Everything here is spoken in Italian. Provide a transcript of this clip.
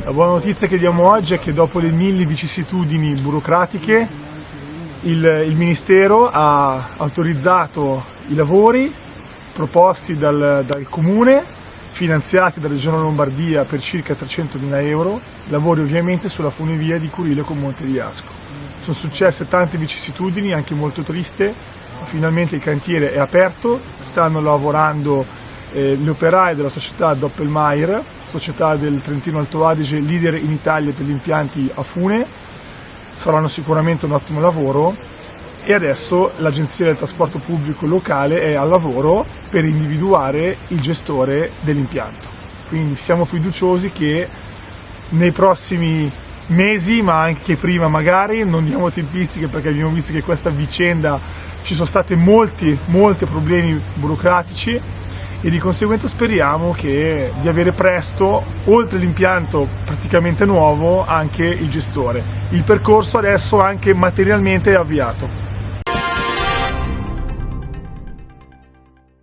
La buona notizia che diamo oggi è che dopo le 1000 vicissitudini burocratiche il Ministero ha autorizzato i lavori proposti dal Comune, finanziati dalla Regione Lombardia per circa 300.000 euro, lavori ovviamente sulla funivia di Curillo con Monte di Asco. Sono successe tante vicissitudini, anche molto triste, ma finalmente il cantiere è aperto, stanno lavorando gli operai della società Doppelmayr, società del Trentino Alto Adige, leader in Italia per gli impianti a fune, faranno sicuramente un ottimo lavoro e adesso l'Agenzia del Trasporto Pubblico locale è al lavoro per individuare il gestore dell'impianto. Quindi siamo fiduciosi che nei prossimi mesi, ma anche prima magari, non diamo tempistiche perché abbiamo visto che questa vicenda ci sono stati molti problemi burocratici e di conseguenza speriamo di avere presto, oltre l'impianto praticamente nuovo, anche il gestore. Il percorso adesso anche materialmente è avviato.